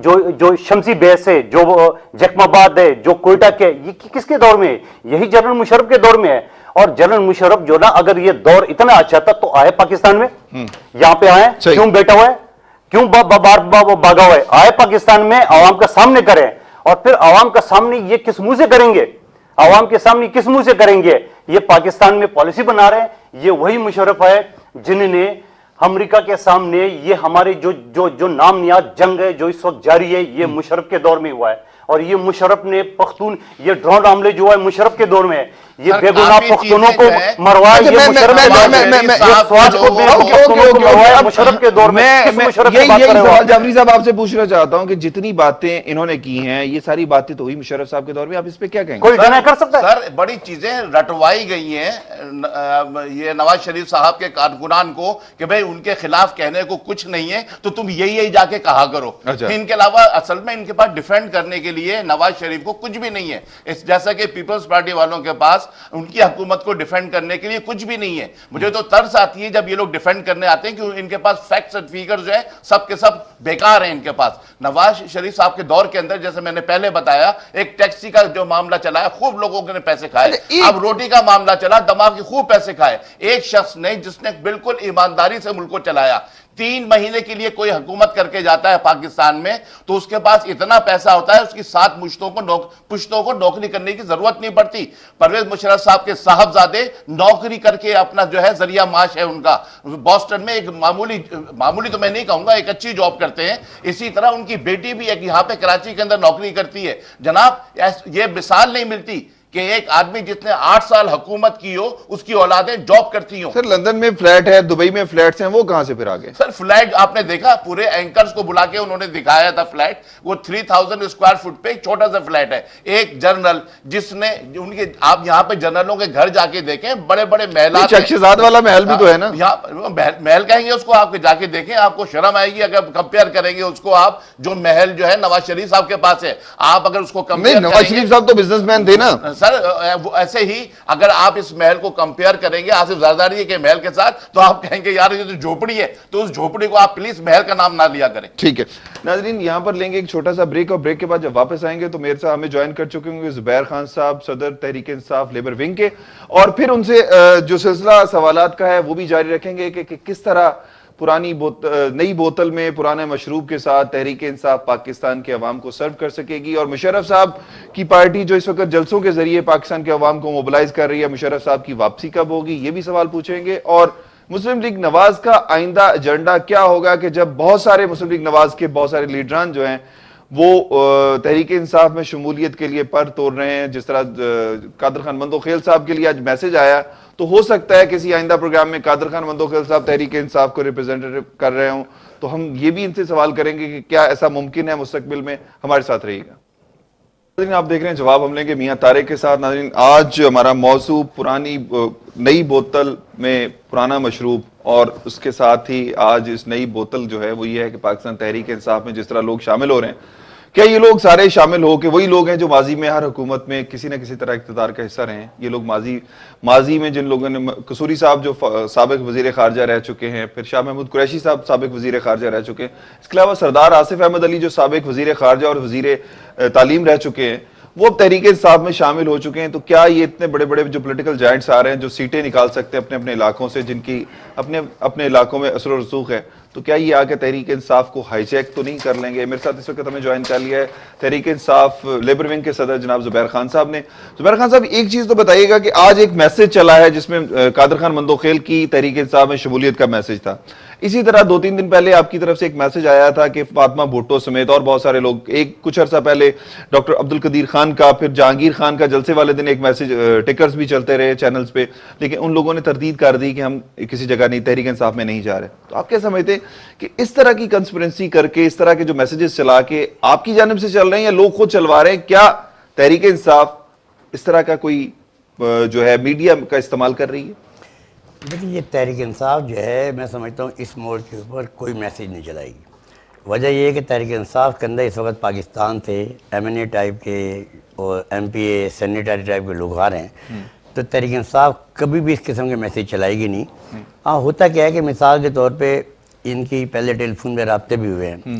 جو شمسی بیس ہے, جو جکماباد ہے, جو کوئٹہ کے, یہ کس کے دور میں ہے؟ یہی جنرل مشرف کے دور میں ہے. اور جنرل مشرف جو نا اگر یہ دور اتنا اچھا تھا تو آئے پاکستان میں, یہاں پہ آئے, کیوں بیٹھا ہوا ہے, کیوں بھاگا ہوا ہے؟ آئے پاکستان میں, عوام کا سامنے کریں. اور پھر عوام کا سامنے یہ کس منہ سے کریں گے؟ عوام کے سامنے کس منہ سے کریں گے؟ یہ پاکستان میں پالیسی بنا رہے ہیں. یہ وہی مشرف ہے جنہوں نے امریکہ کے سامنے یہ ہماری جو نام نیاد جنگ ہے جو اس وقت جاری ہے, یہ مشرف کے دور میں ہوا ہے. اور یہ مشرف نے پختون, یہ ڈرون حملے جو ہے مشرف کے دور میں ہے, یہ بے گناہ پختونوں کو مروایا, یہ مشرف کے دور میں. جعفری صاحب آپ سے پوچھنا چاہتا ہوں کہ جتنی باتیں انہوں نے کی ہیں یہ ساری باتیں تو ہوئی مشرف صاحب کے دور میں, آپ اس پہ کیا کہیں گے؟ کوئی ڈینائی کر سکتا ہے؟ سر بڑی چیزیں رٹوائی گئی ہیں یہ نواز شریف صاحب کے کارکنان کو کہ بھئی ان کے خلاف کہنے کو کچھ نہیں ہے تو تم یہی جا کے کہا کرو. ان کے علاوہ اصل میں ان کے پاس ڈیفینڈ کرنے کے لیے نواز شریف کو کچھ بھی نہیں ہے, جیسا کہ پیپلز پارٹی والوں کے پاس ان کی حکومت کو ڈیفینڈ کرنے کے لیے کچھ بھی نہیں ہے. مجھے تو ترس آتی ہے جب یہ لوگ ڈیفینڈ کرنے آتے ہیں کہ ان کے پاس فیکٹس اینڈ فیگرز جو ہیں سب کے سب بیکار ہیں ان کے پاس. نواز شریف صاحب کے دور کے اندر جیسے میں نے پہلے بتایا, ایک ٹیکسی کا جو معاملہ چلا ہے خوب لوگوں نے پیسے کھائے, اب روٹی کا معاملہ چلا, دماغ کی خوب پیسے کھائے. ایک شخص نے جس نے بالکل ایمانداری سے ملک کو چلایا, 3 مہینے کے لیے کوئی حکومت کر کے جاتا ہے پاکستان میں تو اس کے پاس اتنا پیسہ ہوتا ہے اس کی 7 پشتوں کو نوکری کرنے کی ضرورت نہیں پڑتی. پرویز مشرف صاحب کے صاحبزادے نوکری کر کے اپنا جو ہے ذریعہ معاش ہے ان کا, بوسٹن میں ایک معمولی تو میں نہیں کہوں گا, ایک اچھی جاب کرتے ہیں. اسی طرح ان کی بیٹی بھی ایک یہاں پہ کراچی کے اندر نوکری کرتی ہے. جناب یہ مثال نہیں ملتی کہ ایک آدمی جتنے 8 سال حکومت کی ہو اس کی اولادیں جاب کرتی ہوں. سر لندن میں فلیٹ ہے, دبئی میں فلیٹس ہیں, وہ کہاں سے پھر آگئے؟ سر فلیٹ آپ نے دیکھا, پورے اینکرز کو بلا کے انہوں نے دکھایا تھا فلیٹ, وہ 3000 اسکوائر فٹ پہ ایک چھوٹا سا فلیٹ ہے. ایک جنرل جس نے ان کے, آپ یہاں پہ جنرلوں کے گھر جا کے دیکھیں, بڑے بڑے محلات, چکشزاد والا محل بھی تو ہے نا, محل کہیں گے اس کو, آپ کے جا کے دیکھیں آپ کو شرم آئے گی اگر کمپیئر کریں گے اس کو آپ جو محل جو ہے نواز شریف صاحب کے پاس ہے. آپ اگر اس کو کمپیئر کریں گے, نواز شریف صاحب تو بزنس مین تھے نا سر, ایسے ہی اگر آپ اس محل کو کمپیئر کریں گے آصف زرداری کے محل کے ساتھ تو آپ کہیں گے یار یہ تو جھوپڑی ہے, تو اس جھوپڑی کو آپ پلیز محل کا نام نہ لیا کریں. ٹھیک ہے ناظرین, یہاں پر لیں گے ایک چھوٹا سا بریک, اور بریک کے بعد جب واپس آئیں گے تو میرے ساتھ ہمیں جوائن کر چکے ہوں گے زبیر خان صاحب, صدر تحریک انصاف لیبر ونگ کے, اور پھر ان سے جو سلسلہ سوالات کا ہے وہ بھی جاری رکھیں گے کہ کس طرح نئی بوتل میں پرانے مشروب کے ساتھ تحریک انصاف پاکستان کے عوام کو سرو کر سکے گی. اور مشرف صاحب کی پارٹی جو اس وقت جلسوں کے ذریعے پاکستان کے عوام کو موبلائز کر رہی ہے, مشرف صاحب کی واپسی کب ہوگی, یہ بھی سوال پوچھیں گے. اور مسلم لیگ نواز کا آئندہ ایجنڈا کیا ہوگا کہ جب بہت سارے مسلم لیگ نواز کے بہت سارے لیڈران جو ہیں وہ تحریک انصاف میں شمولیت کے لیے پر توڑ رہے ہیں, جس طرح قادر خان مندوخیل صاحب کے لیے آج میسج آیا, تو ہو سکتا ہے کسی آئندہ پروگرام میں قادر خان مندوخیل صاحب تحریک انصاف کو ریپرزینٹیو کر رہے ہوں, تو ہم یہ بھی ان سے سوال کریں گے کہ کیا ایسا ممکن ہے مستقبل میں. ہمارے ساتھ رہیے گا. ناظرین آپ دیکھ رہے ہیں جواب ہم لیں گے میاں طارق کے ساتھ. ناظرین آج ہمارا موضوع نئی بوتل میں پرانا مشروب, اور اس کے ساتھ ہی آج اس نئی بوتل جو ہے وہ یہ ہے کہ پاکستان تحریک انصاف میں جس طرح لوگ شامل ہو رہے ہیں, کیا یہ لوگ سارے شامل ہو کہ وہی لوگ ہیں جو ماضی میں ہر حکومت میں کسی نہ کسی طرح اقتدار کا حصہ رہے ہیں. یہ لوگ ماضی میں جن لوگوں نے, قصوری صاحب جو سابق وزیر خارجہ رہ چکے ہیں, پھر شاہ محمود قریشی صاحب سابق وزیر خارجہ رہ چکے ہیں, اس کے علاوہ سردار آصف احمد علی جو سابق وزیر خارجہ اور وزیر تعلیم رہ چکے ہیں, وہ تحریک انصاف میں شامل ہو چکے ہیں. تو کیا یہ اتنے بڑے بڑے جو پولیٹیکل جائنٹس آ رہے ہیں جو سیٹیں نکال سکتے ہیں اپنے علاقوں سے, جن کی اپنے علاقوں میں اثر و رسوخ ہے, تو کیا یہ آ کے تحریک انصاف کو ہائی جیک تو نہیں کر لیں گے؟ میرے ساتھ اس وقت ہمیں جوائن کر لیا ہے تحریک انصاف لیبر ونگ کے صدر جناب زبیر خان صاحب نے. زبیر خان صاحب ایک چیز تو بتائیے گا کہ آج ایک میسج چلا ہے جس میں قادر خان مندوخیل کی تحریک انصاف میں شمولیت کا میسج تھا. اسی طرح 2-3 دن پہلے آپ کی طرف سے ایک میسج آیا تھا کہ فاطمہ بھٹو سمیت اور بہت سارے لوگ, کچھ عرصہ پہلے ڈاکٹر عبدالقدیر خان کا, پھر جہانگیر خان کا جلسے والے دن ایک میسج ٹکرز بھی چلتے رہے چینلز پہ, لیکن ان لوگوں نے تردید کر دی کہ ہم کسی جگہ نہیں, تحریک انصاف میں نہیں جا رہے. تو آپ کیا سمجھتے کہ اس طرح کی کنسپیرنسی کر کے, اس طرح کے جو میسیجز چلا کے آپ کی جانب سے چل رہے ہیں یا لوگ خود چلوا رہے ہیں, کیا تحریک انصاف اس طرح کا کوئی جو ہے میڈیا کا استعمال کر رہی ہے؟ لیکن یہ تحریک انصاف جو ہے میں سمجھتا ہوں اس موڑ کے اوپر کوئی میسیج نہیں چلائے گی. وجہ یہ ہے کہ تحریک انصاف کے اندر اس وقت پاکستان سے MNA ٹائپ کے اور MPA سینیٹری ٹائپ کے لوگ آ رہے ہیں, تو تحریک انصاف کبھی بھی اس قسم کے میسیج چلائے گی نہیں. ہاں ہوتا کیا ہے کہ مثال کے طور پہ ان کی پہلے ٹیلی فون میں رابطے بھی ہوئے ہیں,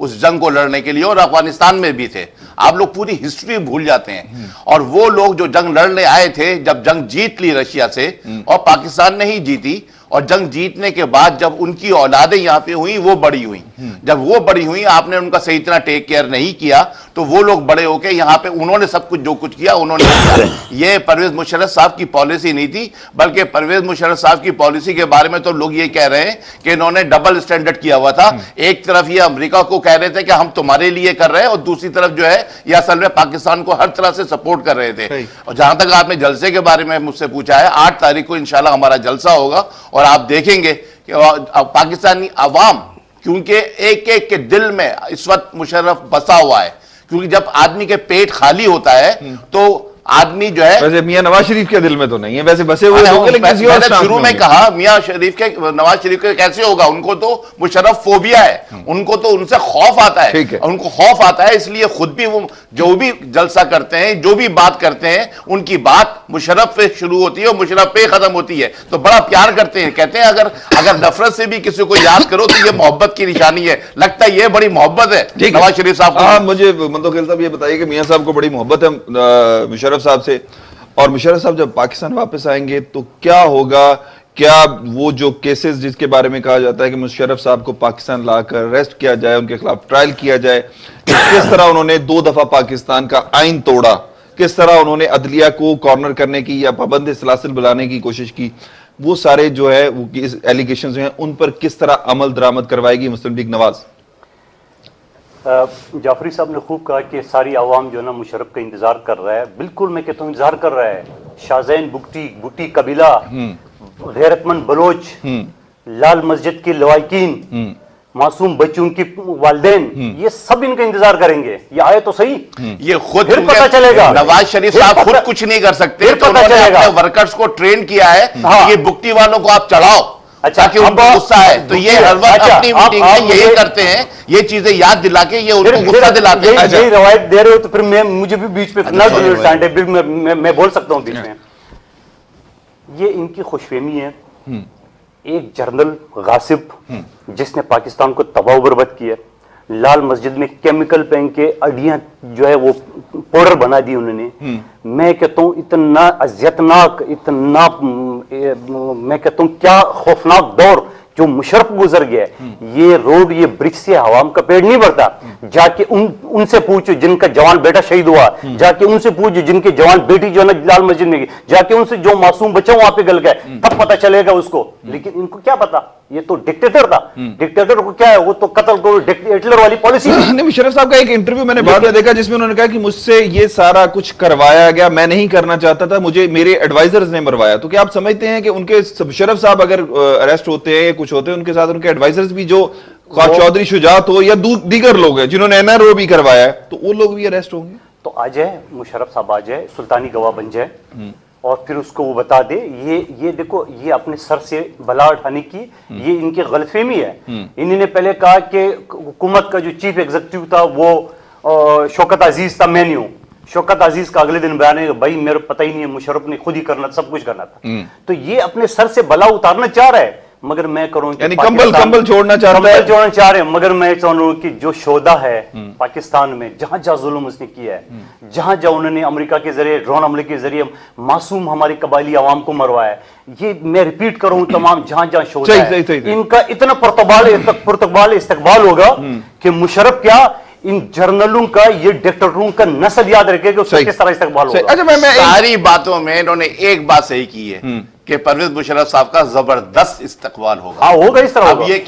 اس جنگ کو لڑنے کے لیے اور افغانستان میں بھی تھے. آپ لوگ پوری ہسٹری بھول جاتے ہیں. اور وہ لوگ جو جنگ لڑنے آئے تھے, جب جنگ جیت لی رشیا سے اور پاکستان نے ہی جیتی, اور جنگ جیتنے کے بعد جب ان کی اولادیں یہاں پہ ہوئیں, وہ بڑی ہوئیں. جب وہ بڑی ہوئیں, آپ نے ان کا صحیح طرح ٹیک کیئر نہیں کیا, تو وہ لوگ بڑے ہو کے یہاں پہ انہوں نے سب کچھ جو کچھ کیا انہوں نے کیا. یہ پرویز مشرف صاحب کی پالیسی نہیں تھی, بلکہ پرویز مشرف صاحب کی پالیسی کے بارے میں تو لوگ یہ کہہ رہے ہیں کہ انہوں نے ڈبل سٹینڈرڈ کیا ہوا تھا. ایک طرف یہ امریکہ کو کہہ رہے تھے کہ ہم تمہارے لیے کر رہے ہیں, اور دوسری طرف جو ہے یہ اصل میں پاکستان کو ہر طرح سے سپورٹ کر رہے تھے. اور جہاں تک آپ نے جلسے کے بارے میں مجھ سے پوچھا ہے, 8 تاریخ کو انشاءاللہ ہمارا جلسہ ہوگا, اور آپ دیکھیں گے کہ پاکستانی عوام, کیونکہ ایک ایک کے دل میں اس وقت مشرف بسا ہوا ہے, کیونکہ جب آدمی کے پیٹ خالی ہوتا ہے تو آدمی جو ہے, ویسے میاں نواز شریف کے دل میں تو نہیں ہے, ویسے بسے ہوئے ہوں گے, لیکن کسی اور میں نے شروع میں کہا میاں شریف کے, نواز شریف کے کیسے ہوگا, ان کو تو مشرف فوبیا ہے, ان کو تو ان سے خوف آتا ہے, ان کو خوف آتا ہے, اس لیے خود بھی وہ جو بھی جلسہ کرتے ہیں, جو بھی بات کرتے ہیں, ان کی بات مشرف پہ شروع ہوتی ہے اور مشرف پہ ختم ہوتی ہے. تو بڑا پیار کرتے ہیں, کہتے ہیں اگر نفرت سے بھی کسی کو یاد کرو تو یہ محبت کی نشانی ہے. لگتا ہے یہ بڑی محبت ہے نواز شریف صاحب کو. مجھے منتقل صاحب یہ بتائیے کہ میاں صاحب کو بڑی محبت ہے مشرف صاحب سے, اور مشرف صاحب جب پاکستان واپس آئیں گے تو کیا ہوگا؟ کیا وہ جو کیسز جس کے بارے میں کہا جاتا ہے کہ مشرف صاحب کو پاکستان لا کر اریسٹ کیا جائے, ان کے خلاف ٹرائل کیا جائے, کس طرح انہوں نے 2 دفعہ پاکستان کا آئین توڑا, کس طرح انہوں نے عدلیہ کو کارنر کرنے کی یا پابند سلاسل بلانے کی کوشش کی, وہ سارے جو ہے وہ ایلیگیشنز ہیں, ان پر کس طرح عمل درآمد کروائے گی مسلم لیگ نواز؟ جعفری صاحب نے خوب کہا کہ ساری عوام جو ہے نا مشرف کا انتظار کر رہا ہے. بالکل میں کہتا ہوں انتظار کر رہا ہے. شاہزین بھٹی قبیلہ, غیرت مند بلوچ, لال مسجد کے لواحقین, معصوم بچوں کی والدین, یہ سب ان کا انتظار کریں گے. یہ آئے تو صحیح, یہ خود پھر پتہ چلے گا. نواز شریف صاحب خود کچھ نہیں کر سکتے, تو انہوں نے اپنے ورکرز کو ٹرین کیا ہے کہ یہ بھٹی والوں کو آپ چڑھاؤ, اچھا تاکہ ان کو غصہ ہے. تو یہ ہر وقت اپنی میٹنگ میں یہی کرتے ہیں, یہ چیزیں یاد دلا کے یہ ان کو غصہ دلاتے ہیں. یہی روایت دے رہے ہو تو پھر مجھے بھی بیچ میں میں بول سکتا ہوں بیچ میں. یہ ان کی خوش فہمی ہے. ایک جنرل غاصب جس نے پاکستان کو تباہ و برباد کیا, لال مسجد میں کیمیکل پہن کے اڈیاں جو ہے وہ پاؤڈر بنا دی انہوں نے. میں کہتا ہوں اتنا اذیتناک, اتنا میں کہتا ہوں کیا خوفناک دور جو مشرف گزر گیا ہے. یہ روڈ, یہ برج سے عوام کا پیٹ نہیں بھرتا. جا کے ان سے پوچھو جن کا جوان بیٹا شہید ہوا, جا کے ان سے پوچھو جن کے جوان بیٹی جو ہے نا لال مسجد میں گئی, جا کے ان سے جو معصوم بچہ وہاں پہ گل گئے, تب پتہ چلے گا اس کو. لیکن ان کو کیا پتا, یہ تو ڈکٹیٹر تھا. ڈکٹیٹر کو کیا ہے, وہ تو قتل کو ہٹلر والی پالیسی. مشرف صاحب کا ایک انٹرویو میں نے بعد میں دیکھا جس میں انہوں نے کہا کہ مجھ سے یہ سارا کچھ کروایا گیا, میں نہیں کرنا چاہتا تھا, مجھے میرے ایڈوائزرز نے مروایا. تو کیا آپ سمجھتے ہیں کہ ان کے مشرف صاحب اگر اریسٹ ہوتے ہیں, کچھ ہوتے ہیں, ان کے ساتھ ان کے ایڈوائزرز بھی جو خواہ چودھری شجاعت ہو یا دیگر لوگ ہیں جنہوں نے NRO بھی کروایا ہے, تو وہ لوگ بھی اریسٹ ہوں گے؟ تو آ جائے مشرف صاحب, آ جائے سلطانی گواہ بن جائے, اور پھر اس کو وہ بتا دے. یہ دیکھو, یہ اپنے سر سے بلا اٹھانے کی یہ ان کی غلط فہمی ہے. انہوں نے پہلے کہا کہ حکومت کا جو چیف ایگزیکٹو تھا وہ شوکت عزیز تھا, میں نہیں ہوں. شوکت عزیز کا اگلے دن بیان ہے, بھائی میرے پتہ ہی نہیں ہے, مشرف نے خود ہی کرنا, سب کچھ کرنا تھا. تو یہ اپنے سر سے بلا اتارنا چاہ رہا ہے, مگر میں کروں یعنی کمبل چھوڑنا چاہتا ہے, چھوڑنا چاہ رہے ہیں. مگر میں چاہوں گا کہ جو شہدا ہے پاکستان میں, جہاں جہاں ظلم اس نے کیا ہے, جہاں جہاں انہوں نے امریکہ کے ذریعے ڈرون حملے کے ذریعے معصوم ہماری قبائلی عوام کو مروایا ہے, یہ میں ریپیٹ کروں تمام جہاں جہاں شہدا ہے, ان کا اتنا پرتقبال استقبال ہوگا کہ مشرف کیا ان جرنلوں کا, یہ ڈکٹیٹروں کا نسل یاد رکھے کہ اس کا کس طرح استقبال ہوگا. ساری باتوں میں انہوں نے ایک بات صحیح کی ہے کہ پرویز مشرف صاحب کا زبردست استقبال ہوگا. ہاں ہوگا, اس طرح اب یہ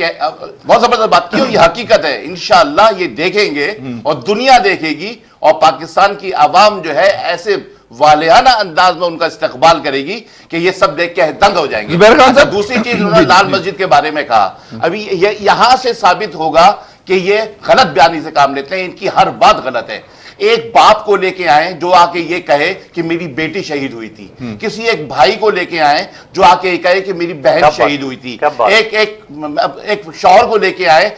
بہت زبردست بات کی, یہ حقیقت ہے. انشاءاللہ یہ دیکھیں گے اور دنیا دیکھے گی, اور پاکستان کی عوام جو ہے ایسے والہانہ انداز میں ان کا استقبال کرے گی کہ یہ سب دیکھ کے دنگ ہو جائیں گے. اچھا, دوسری چیز انہوں نے لال مسجد کے بارے میں کہا. ابھی یہاں سے ثابت ہوگا کہ یہ غلط بیانی سے کام لیتے ہیں, ان کی ہر بات غلط ہے. ایک باپ کو لے کے آئیں جو آ کے یہ کہے کہ میری بیٹی شہید ہوئی تھی, کسی ایک بھائی کو لے کے آئیں جو آ کے یہ کہے کہ میری بہن شہید ہوئی تھی, ایک شوہر کو لے کے آئے